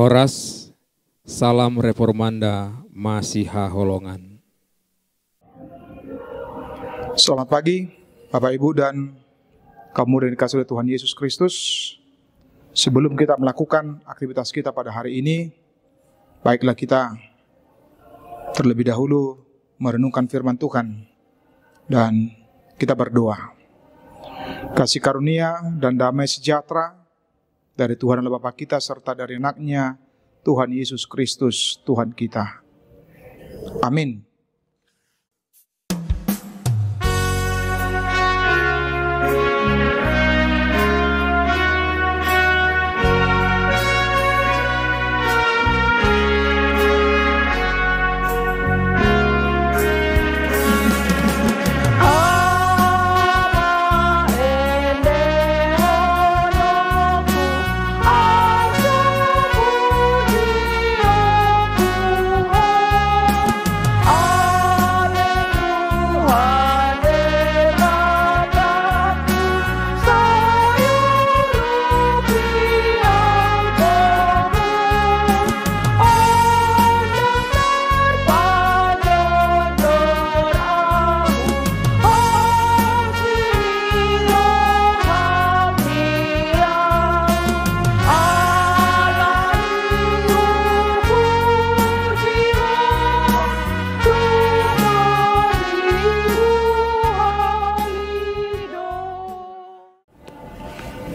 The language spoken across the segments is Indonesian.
Horas, salam reformanda Masiha Holongan. Selamat pagi, Bapak Ibu dan kaum muda yang dikasihi oleh Tuhan Yesus Kristus. Sebelum kita melakukan aktivitas kita pada hari ini, baiklah kita terlebih dahulu merenungkan firman Tuhan dan kita berdoa. Kasih karunia dan damai sejahtera dari Tuhan Allah Bapa kita serta dari anak-Nya Tuhan Yesus Kristus Tuhan kita. Amin.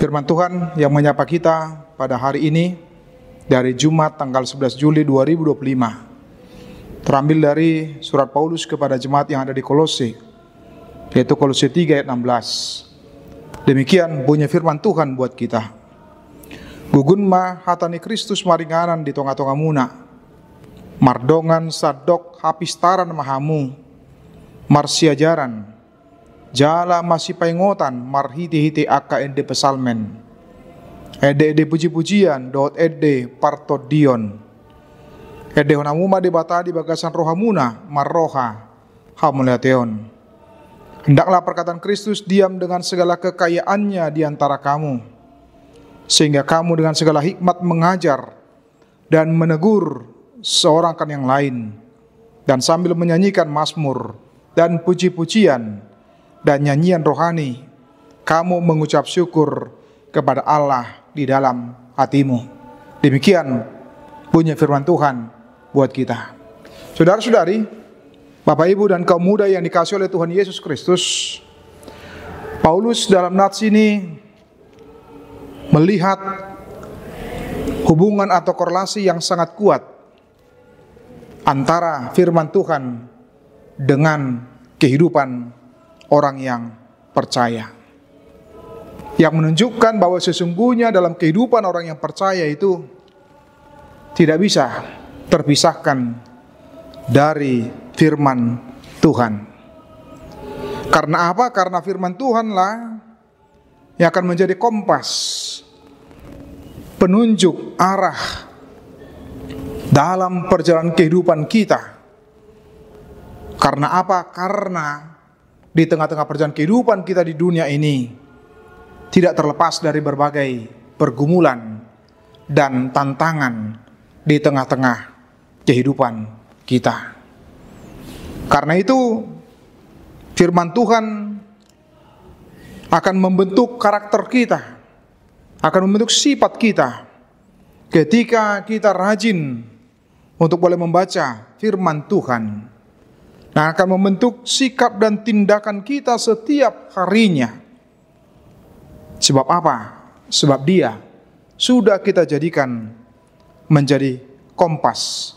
Firman Tuhan yang menyapa kita pada hari ini dari Jumat tanggal 11 Juli 2025 terambil dari surat Paulus kepada jemaat yang ada di Kolose, yaitu Kolose 3 ayat 16. Demikian bunyi firman Tuhan buat kita. Gugun ma hatani Kristus maringanan di tonga-tonga muna, mardongan sadok hapistaran mahamu, marsiajaran jala masih paingotan marhiti-hiti aka ende pesalmen ede puji-pujian dot ede partodion ede honamuma de batadi bagasan rohamuna marroha hamuleateon. Hendaklah perkataan Kristus diam dengan segala kekayaannya di antara kamu, sehingga kamu dengan segala hikmat mengajar dan menegur seorang kan yang lain, dan sambil menyanyikan mazmur dan puji-pujian dan nyanyian rohani, kamu mengucap syukur kepada Allah di dalam hatimu. Demikian bunyi firman Tuhan buat kita. Saudara-saudari, Bapak Ibu dan kaum muda yang dikasihi oleh Tuhan Yesus Kristus, Paulus dalam nats ini melihat hubungan atau korelasi yang sangat kuat antara firman Tuhan dengan kehidupan orang yang percaya, yang menunjukkan bahwa sesungguhnya dalam kehidupan orang yang percaya itu tidak bisa terpisahkan dari firman Tuhan. Karena apa? Karena firman Tuhanlah yang akan menjadi kompas penunjuk arah dalam perjalanan kehidupan kita. Karena apa? Karena di tengah-tengah perjalanan kehidupan kita di dunia ini tidak terlepas dari berbagai pergumulan dan tantangan di tengah-tengah kehidupan kita. Karena itu firman Tuhan akan membentuk karakter kita, akan membentuk sifat kita ketika kita rajin untuk boleh membaca firman Tuhan. Nah, akan membentuk sikap dan tindakan kita setiap harinya. Sebab apa? Sebab dia sudah kita jadikan menjadi kompas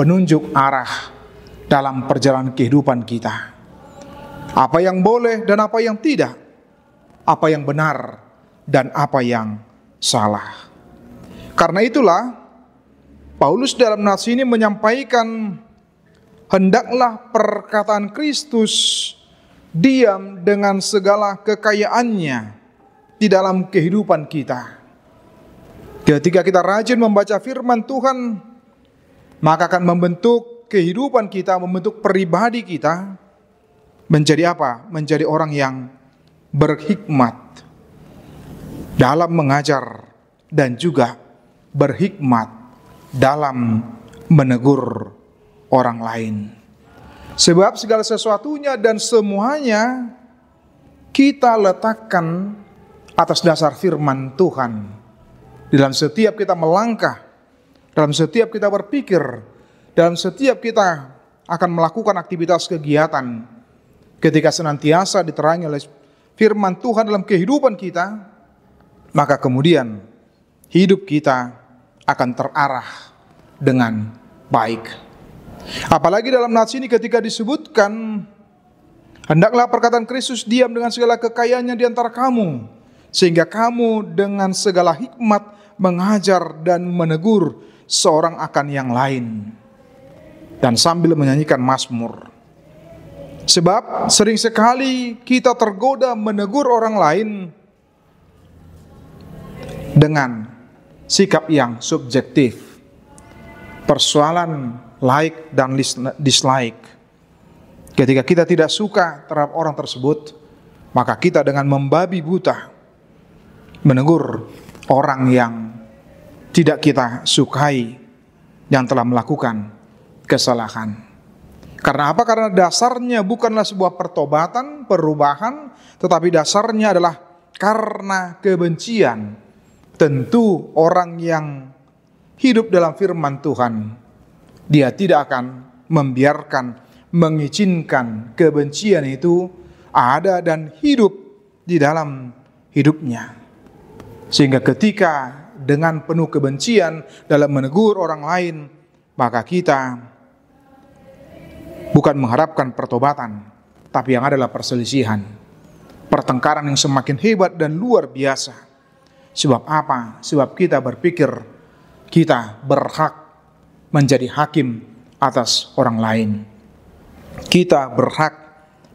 penunjuk arah dalam perjalanan kehidupan kita. Apa yang boleh dan apa yang tidak, apa yang benar dan apa yang salah. Karena itulah Paulus dalam nats ini menyampaikan, hendaklah perkataan Kristus diam dengan segala kekayaannya di dalam kehidupan kita. Ketika kita rajin membaca firman Tuhan, maka akan membentuk kehidupan kita, membentuk pribadi kita menjadi apa? Menjadi orang yang berhikmat dalam mengajar dan juga berhikmat dalam menegur orang lain. Sebab segala sesuatunya dan semuanya kita letakkan atas dasar firman Tuhan. Dalam setiap kita melangkah, dalam setiap kita berpikir, dalam setiap kita akan melakukan aktivitas kegiatan, ketika senantiasa diterangi oleh firman Tuhan dalam kehidupan kita, maka kemudian hidup kita akan terarah dengan baik. Apalagi dalam nats ini ketika disebutkan, hendaklah perkataan Kristus diam dengan segala kekayaannya di antara kamu, sehingga kamu dengan segala hikmat mengajar dan menegur seorang akan yang lain. Dan sambil menyanyikan mazmur. Sebab sering sekali kita tergoda menegur orang lain dengan sikap yang subjektif. Persoalan like dan dislike. Ketika kita tidak suka terhadap orang tersebut, maka kita dengan membabi buta menegur orang yang tidak kita sukai, yang telah melakukan kesalahan. Karena apa? Karena dasarnya bukanlah sebuah pertobatan, perubahan, tetapi dasarnya adalah karena kebencian. Tentu orang yang hidup dalam firman Tuhan, dia tidak akan membiarkan, mengizinkan kebencian itu ada dan hidup di dalam hidupnya. Sehingga ketika dengan penuh kebencian dalam menegur orang lain, maka kita bukan mengharapkan pertobatan, tapi yang adalah perselisihan, pertengkaran yang semakin hebat dan luar biasa. Sebab apa? Sebab kita berpikir kita berhak menjadi hakim atas orang lain. Kita berhak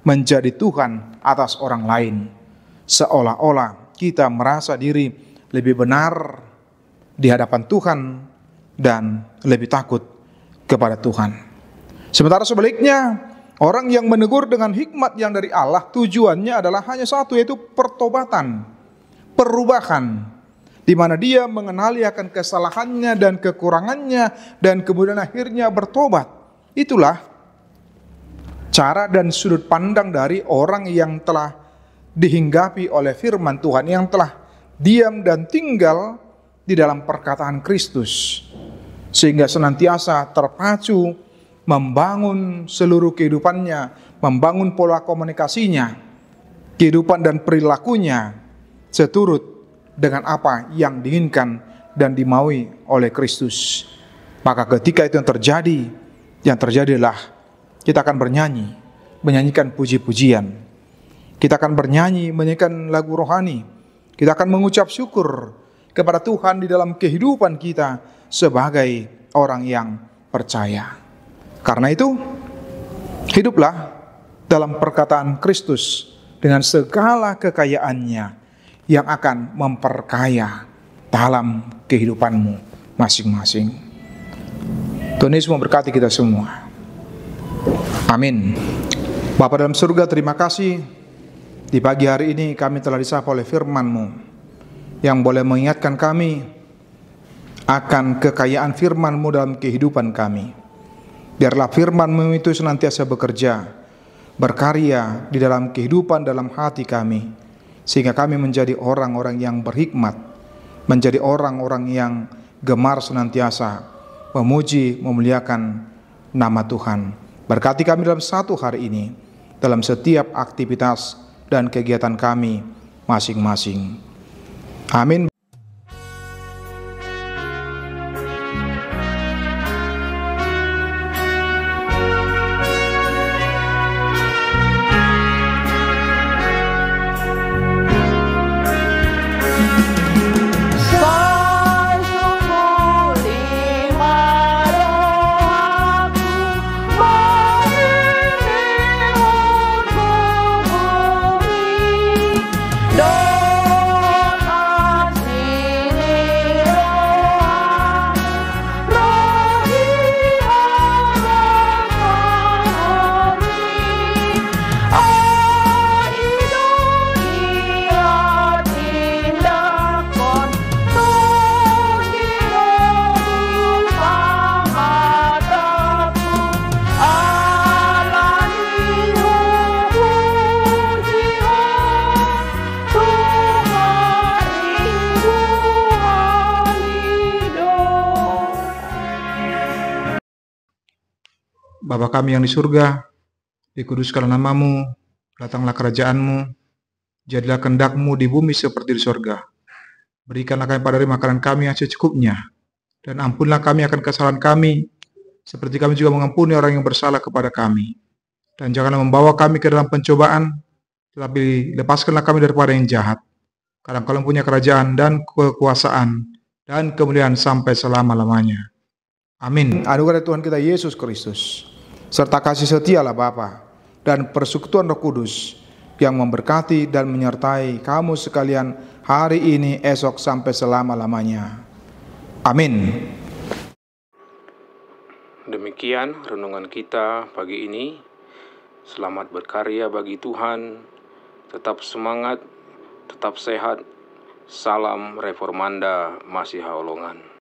menjadi Tuhan atas orang lain. Seolah-olah kita merasa diri lebih benar di hadapan Tuhan dan lebih takut kepada Tuhan. Sementara sebaliknya, orang yang menegur dengan hikmat yang dari Allah, tujuannya adalah hanya satu, yaitu pertobatan, perubahan, di mana dia mengenali akan kesalahannya dan kekurangannya, dan kemudian akhirnya bertobat. Itulah cara dan sudut pandang dari orang yang telah dihinggapi oleh firman Tuhan, yang telah diam dan tinggal di dalam perkataan Kristus, sehingga senantiasa terpacu membangun seluruh kehidupannya, membangun pola komunikasinya, kehidupan dan perilakunya seturut dengan apa yang diinginkan dan dimaui oleh Kristus. Maka ketika itu yang terjadilah kita akan bernyanyi, menyanyikan puji-pujian. Kita akan bernyanyi, menyanyikan lagu rohani. Kita akan mengucap syukur kepada Tuhan di dalam kehidupan kita sebagai orang yang percaya. Karena itu, hiduplah dalam perkataan Kristus dengan segala kekayaannya yang akan memperkaya dalam kehidupanmu masing-masing. Tuhan Yesus memberkati kita semua. Amin. Bapa dalam surga, terima kasih di pagi hari ini kami telah disapa oleh firman-Mu yang boleh mengingatkan kami akan kekayaan firman-Mu dalam kehidupan kami. Biarlah firman-Mu itu senantiasa bekerja, berkarya di dalam kehidupan, dalam hati kami, sehingga kami menjadi orang-orang yang berhikmat, menjadi orang-orang yang gemar senantiasa memuji, memuliakan nama Tuhan. Berkati kami dalam satu hari ini, dalam setiap aktivitas dan kegiatan kami masing-masing. Amin. Bapa kami yang di surga, dikuduskanlah namamu, datanglah kerajaanmu, jadilah kehendak-Mu di bumi seperti di surga. Berikanlah kami pada hari makanan kami yang secukupnya, dan ampunlah kami akan kesalahan kami, seperti kami juga mengampuni orang yang bersalah kepada kami. Dan janganlah membawa kami ke dalam pencobaan, tetapi lepaskanlah kami daripada yang jahat. Karena Engkau punya kerajaan dan kekuasaan dan kemuliaan sampai selama-lamanya. Amin. Anugerah Tuhan kita Yesus Kristus, serta kasih setialah Bapa dan persekutuan Roh Kudus yang memberkati dan menyertai kamu sekalian hari ini, esok, sampai selama-lamanya. Amin. Demikian renungan kita pagi ini. Selamat berkarya bagi Tuhan. Tetap semangat, tetap sehat. Salam Reformanda Masiha Holongan.